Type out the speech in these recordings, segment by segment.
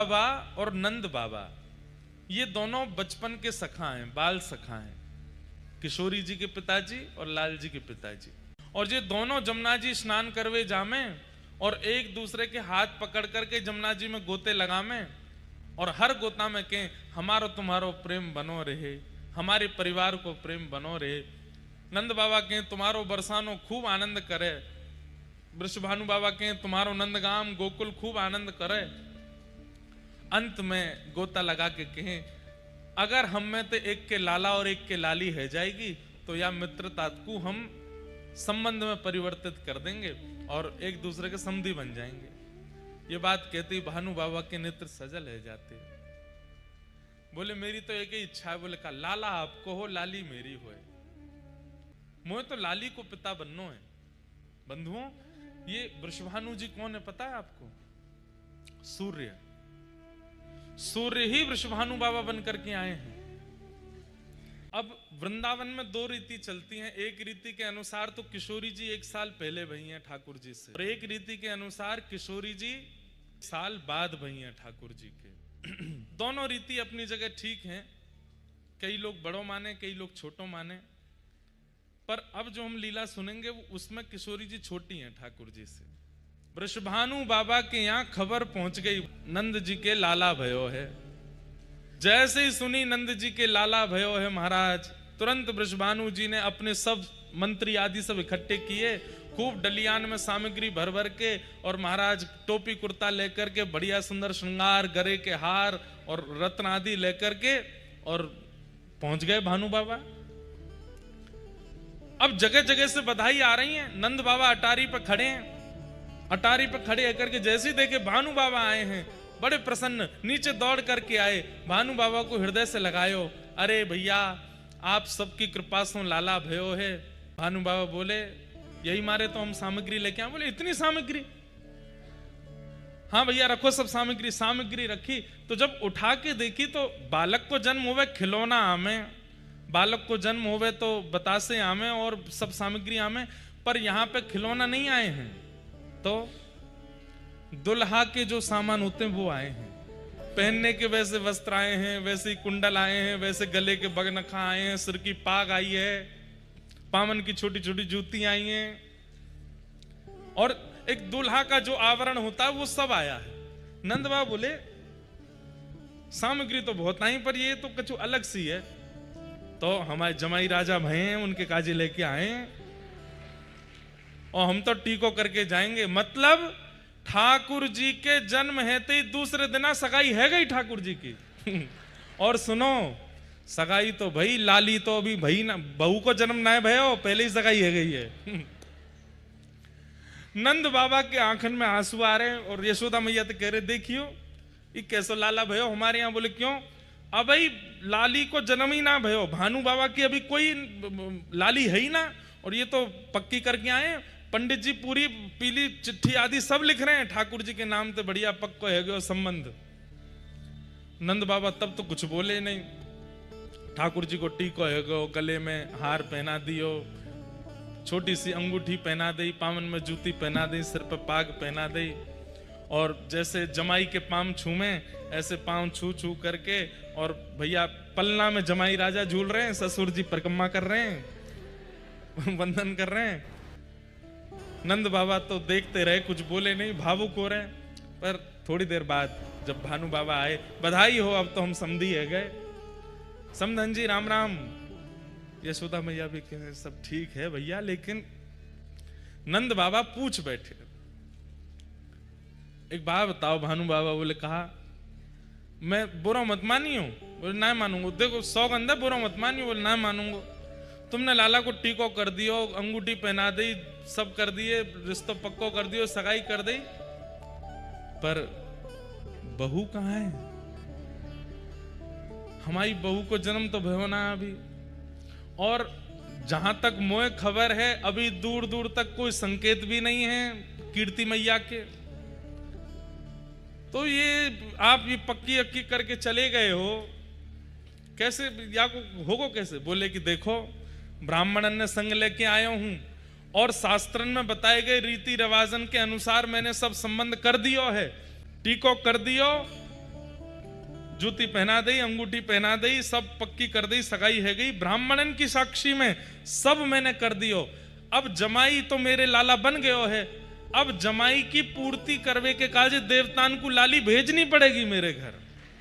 बाबा और नंद बाबा ये दोनों बचपन के सखा हैं, बाल सखा हैं, किशोरी जी के पिताजी और लाल जी के पिताजी। और ये दोनों जमुना जी स्नान करवे जामे और एक दूसरे के हाथ पकड़ करके जमुना जी में गोते लगामे और हर गोता में कहें हमारो तुम्हारो प्रेम बनो रहे, हमारे परिवार को प्रेम बनो रहे। नंद बाबा कहें तुम्हारो बरसानो खूब आनंद करे, वृषभानु बाबा कहें तुम्हारो नंदगाम गोकुल खूब आनंद करे। अंत में गोता लगा के कहें अगर हम में तो एक के लाला और एक के लाली है जाएगी तो या मित्रता को हम संबंध में परिवर्तित कर देंगे और एक दूसरे के समधी बन जाएंगे। ये बात कहती भानु बाबा के नेत्र सजल है जाते। बोले मेरी तो एक ही इच्छा है। बोले कहा लाला आपको हो, लाली मेरी होए। मोहे तो लाली को पिता बननो है। बंधुओं ये वृषभानु जी कौन है पता है आपको? सूर्य। सूर्य ही वृषभानु बाबा बनकर के आए हैं। अब वृंदावन में दो रीति चलती हैं। एक रीति के अनुसार तो किशोरी जी 1 साल पहले भई हैं ठाकुर जी से, और एक रीति के अनुसार किशोरी जी साल बाद भई हैं ठाकुर जी के। दोनों रीति अपनी जगह ठीक हैं। कई लोग बड़ों माने, कई लोग छोटों माने, पर अब जो हम लीला सुनेंगे वो उसमें किशोरी जी छोटी हैं ठाकुर जी से। वृषभानु बाबा के यहाँ खबर पहुंच गई नंद जी के लाला भयो है। जैसे ही सुनी नंद जी के लाला भयो है महाराज, तुरंत वृषभानु जी ने अपने सब मंत्री आदि सब इकट्ठे किए, खूब डलियान में सामग्री भर भर के, और महाराज टोपी कुर्ता लेकर के बढ़िया सुंदर श्रृंगार, गरे के हार और रत्न आदि लेकर के और पहुंच गए भानु बाबा। अब जगह जगह से बधाई आ रही है। नंद बाबा अटारी पर खड़े हैं। अटारी पर खड़े होकर के जैसे ही देखे भानु बाबा आए हैं, बड़े प्रसन्न नीचे दौड़ करके आए, भानु बाबा को हृदय से लगायो। अरे भैया आप सबकी कृपा से लाला भयो है। भानु बाबा बोले यही मारे तो हम सामग्री लेके आए। बोले इतनी सामग्री? हाँ भैया रखो सब सामग्री। सामग्री रखी तो जब उठा के देखी तो बालक को जन्म हुए खिलौना आमे, बालक को जन्म हुए तो बतासे आमे और सब सामग्री आमे, पर यहाँ पे खिलौना नहीं आए हैं, तो दुल्हा के जो सामान होते हैं वो आए हैं। पहनने के वैसे वस्त्र आए हैं, वैसे ही कुंडल आए हैं, वैसे गले के बगनखा आए हैं, सिर की पाग आई है, पामन की छोटी छोटी जूती आई हैं, और एक दुल्हा का जो आवरण होता है वो सब आया है। नंद बाबा बोले सामग्री तो बहुत आई, पर ये तो कुछ अलग सी है। तो हमारे जमाई राजा भय हैं, उनके काजे लेके आए हैं और हम तो टीको करके जाएंगे। मतलब ठाकुर जी के जन्म है तो दूसरे दिन सगाई है गई ठाकुर जी की। और सुनो सगाई तो भाई लाली तो अभी भाई ना, बहू को जन्म ना है भयो, पहले ही सगाई है गई है। नंद बाबा के आंखन में आंसू आ रहे हैं और यशोदा मैया तो कह रहे देखियो ये कैसो लाला भयो हमारे यहाँ। बोले क्यों? अब भाई लाली को जन्म ही ना भयो, भानु बाबा की अभी कोई लाली है ही ना, और ये तो पक्की करके आए। पंडित जी पूरी पीली चिट्ठी आदि सब लिख रहे हैं ठाकुर जी के नाम से, बढ़िया पक्को है गयो संबंध। नंद बाबा तब तो कुछ बोले नहीं। ठाकुर जी को टीको है गयो, गले में हार पहना दियो, छोटी सी अंगूठी पहना दी, पावन में जूती पहना दी, सिर पर पाग पहना दी, और जैसे जमाई के पांव छूमे ऐसे पांव छू छू करके, और भैया पलना में जमाई राजा झूल रहे हैं, ससुर जी परिक्रमा कर रहे हैं, वंदन कर रहे हैं। नंद बाबा तो देखते रहे, कुछ बोले नहीं, भावुक हो रहे। पर थोड़ी देर बाद जब भानु बाबा आए, बधाई हो अब तो हम समधी है गए। समधन जी राम राम। यशोदा मैया भी कहे सब ठीक है भैया, लेकिन नंद बाबा पूछ बैठे एक बात बताओ। भानु बाबा बोले कहा मैं बुरा मत मानी हूं। बोले ना मानूंगा। देखो 100 गंदा बुरा मत मानियो। बोले ना मानूंगा। तुमने लाला को टीको कर दियो, अंगूठी पहना दी, सब कर दिए, रिश्तो पक्को कर दियो, सगाई कर दी, पर बहू कहाँ है? हमारी बहू को जन्म तो भयो ना अभी, और जहां तक मोए खबर है अभी दूर दूर तक कोई संकेत भी नहीं है कीर्ति मैया के। तो ये आप ये पक्की अक्की करके चले गए हो, कैसे या को होगो कैसे? बोले कि देखो ब्राह्मणन ने संग लेके आया हूं और शास्त्रन में बताए गए रीति रिवाजन के अनुसार मैंने सब संबंध कर दियो है, टीको कर दियो, जूती पहना दी, अंगूठी पहना दी, सब पक्की कर दी, सगाई है गई, ब्राह्मणन की साक्षी में सब मैंने कर दियो। अब जमाई तो मेरे लाला बन गयो है, अब जमाई की पूर्ति करवे के काज देवतान को लाली भेजनी पड़ेगी मेरे घर।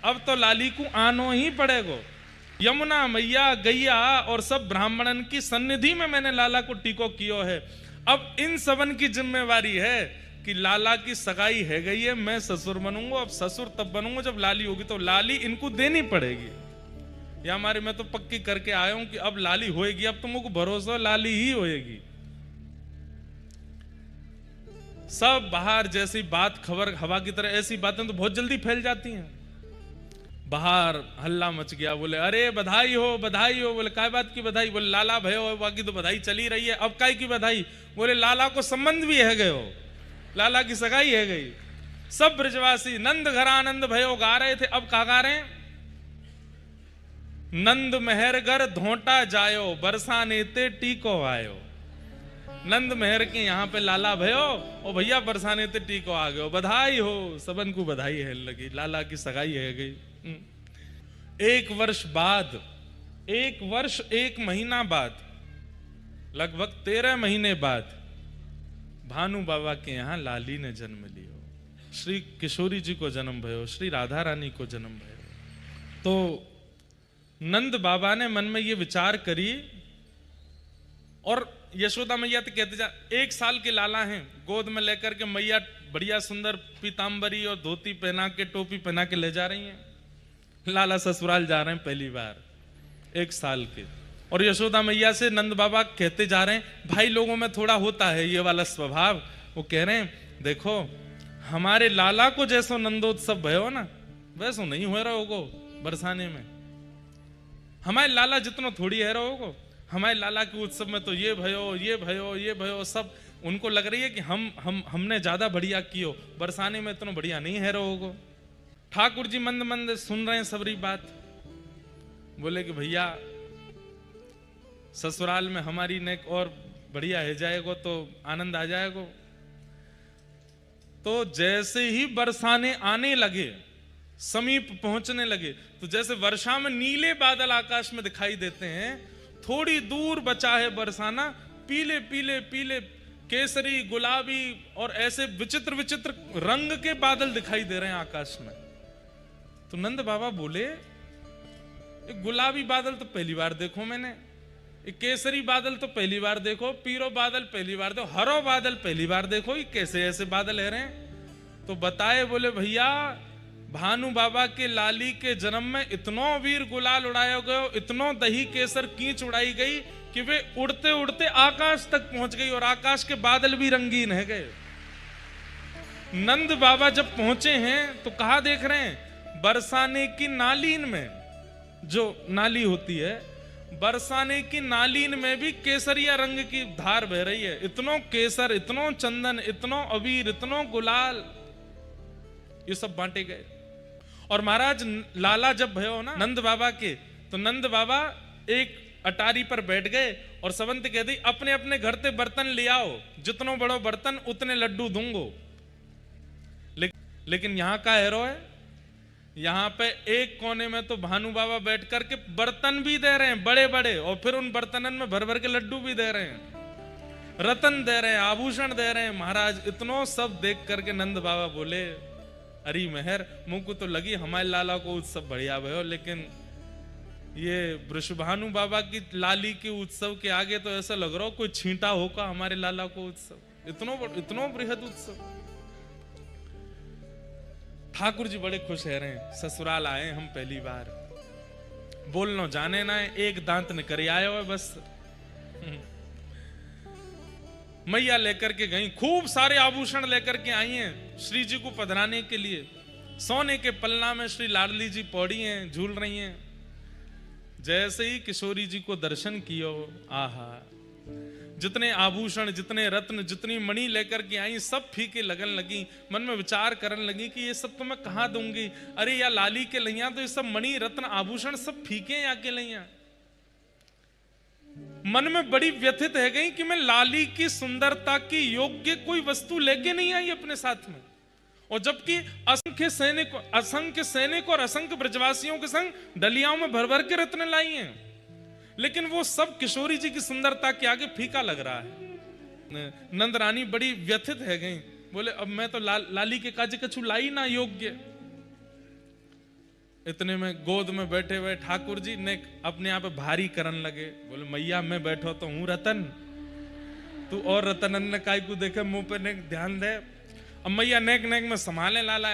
अब तो लाली को आनो ही पड़ेगो। यमुना मैया, गैया और सब ब्राह्मणन की सन्निधि में मैंने लाला को टीको कियो है। अब इन सबन की जिम्मेवारी है कि लाला की सगाई है गई है, मैं ससुर बनूंगा। अब ससुर तब बनूंगा जब लाली होगी, तो लाली इनको देनी पड़ेगी। या हमारे मैं तो पक्की करके आया हूं कि अब लाली होएगी, अब तुमको भरोसा लाली ही होएगी। सब बाहर जैसी बात खबर हवा की तरह, ऐसी बातें तो बहुत जल्दी फैल जाती हैं। बाहर हल्ला मच गया, बोले अरे बधाई हो बधाई हो। बोले काय बात की बधाई? बोले लाला भयो, बाकी तो बधाई चली रही है, अब काय की बधाई? बोले लाला को संबंध भी है गयो, लाला की सगाई है गई। सब ब्रजवासी नंद घर आनंद भयो गा रहे थे। अब कहा गा रहे हैं? नंद मेहरगर धोटा जायो, बरसाने ते टीको आयो। नंद मेहर के यहाँ पे लाला भयो और भैया बरसाने ते टीको आ गयो, बधाई हो। सबन को बधाई है लगी, लाला की सगाई है गई। 1 वर्ष बाद, 1 वर्ष 1 महीना बाद, लगभग 13 महीने बाद भानु बाबा के यहाँ लाली ने जन्म लियो। श्री किशोरी जी को जन्म भयो, श्री राधा रानी को जन्म भयो। तो नंद बाबा ने मन में ये विचार करी, और यशोदा मैया तो कहते जा 1 साल के लाला हैं, गोद में लेकर के मैया बढ़िया सुंदर पीतांबरी और धोती पहना के, टोपी पहना के ले जा रही हैं। लाला ससुराल जा रहे हैं पहली बार, 1 साल के। और यशोदा मैया से नंद बाबा कहते जा रहे हैं, भाई लोगों में थोड़ा होता है ये वाला स्वभाव। वो कह रहे हैं देखो हमारे लाला को जैसो नंदोत्सव भयो ना, वैसो नहीं हो रहा होगो बरसाने में। हमारे लाला जितनो थोड़ी है रहोगो, हमारे लाला के उत्सव में तो ये भयो ये भयो ये भयो, सब उनको लग रही है कि हमने ज्यादा बढ़िया कियो, बरसाने में इतना बढ़िया नहीं है रहोगो। ठाकुर जी मंद मंद सुन रहे हैं सबरी बात। बोले कि भैया ससुराल में हमारी नेक और बढ़िया है जाएगो तो आनंद आ जाएगो। तो जैसे ही बरसाने आने लगे, समीप पहुंचने लगे, तो जैसे वर्षा में नीले बादल आकाश में दिखाई देते हैं, थोड़ी दूर बचा है बरसाना, पीले पीले पीले केसरी गुलाबी और ऐसे विचित्र विचित्र रंग के बादल दिखाई दे रहे हैं आकाश में। तो नंद बाबा बोले एक गुलाबी बादल तो पहली बार देखो मैंने, एक केसरी बादल तो पहली बार देखो, पीरो बादल पहली बार देखो, हरो बादल पहली बार देखो, ये कैसे ऐसे बादल है रहे हैं? तो बताए, बोले भैया भानु बाबा के लाली के जन्म में इतनो वीर गुलाल उड़ाया गयो, इतनो दही केसर कीच उड़ाई गई कि वे उड़ते उड़ते आकाश तक पहुंच गई, और आकाश के बादल भी रंगीन है गए। नंद बाबा जब पहुंचे हैं तो कहा देख रहे हैं? बरसाने की नालीन में, जो नाली होती है, बरसाने की नालीन में भी केसरिया रंग की धार बह रही है। इतनो केसर, इतनो चंदन, इतनो अबीर, इतनो गुलाल, ये सब बांटे गए। और महाराज लाला जब भयो ना नंद बाबा के, तो नंद बाबा एक अटारी पर बैठ गए और सबंत कह दी अपने अपने घर से बर्तन ले आओ, जितनो बड़ो बर्तन उतने लड्डू दूंगो। लेकिन यहां का हेरो है, यहां पे एक कोने में तो भानु बाबा बैठ करके बर्तन भी दे रहे हैं बड़े बड़े, और फिर उन बर्तनन में भर भर के लड्डू भी दे रहे हैं, रतन दे रहे हैं, आभूषण दे रहे हैं। महाराज इतनो सब देख करके नंद बाबा बोले अरे मेहर, मुंह को तो लगी हमारे लाला को उत्सव बढ़िया भयो, लेकिन ये वृषभानु बाबा की लाली के उत्सव के आगे तो ऐसा लग रहा हो कोई छींटा होगा हमारे लाला को उत्सव, इतनो बृहद उत्सव। ठाकुर जी बड़े खुश है रहे हैं, ससुराल आए हम पहली बार, बोलनो जाने ना है, एक दांत निकल आया है बस। मैया लेकर के गई, खूब सारे आभूषण लेकर के आई हैं श्री जी को पधराने के लिए। सोने के पलना में श्री लाडली जी पौड़ी हैं, झूल रही हैं। जैसे ही किशोरी जी को दर्शन कियो, आहा, जितने आभूषण, जितने रत्न, जितनी मणि लेकर के आई, सब फीके लगन लगी। मन में विचार करने लगी कि ये सब तो मैं कहाँ दूंगी, अरे या लाली के लैया तो ये सब मणि रत्न आभूषण सब फीके या के लैया। मन में बड़ी व्यथित है गई कि मैं लाली की सुंदरता की योग्य कोई वस्तु लेके नहीं आई अपने साथ में, और जबकि असंख्य सैनिक और असंख्य ब्रजवासियों के संग डलियाओं में भर भर के रत्न लाई हैं, लेकिन वो सब किशोरी जी की सुंदरता के आगे फीका लग रहा है। नंद रानी बड़ी व्यथित है गई, बोले अब मैं तो लाली के काज कछु लाई ना योग्य। इतने में गोद में बैठे हुए ठाकुर जी ने अपने आप भारी करन लगे, बोले मैया मैं बैठो तो हूं रतन, तू और रतन अन्य काय को देखे मुंह पे नेक ध्यान दे। अब मैया नेक नेक में संभाले लाला,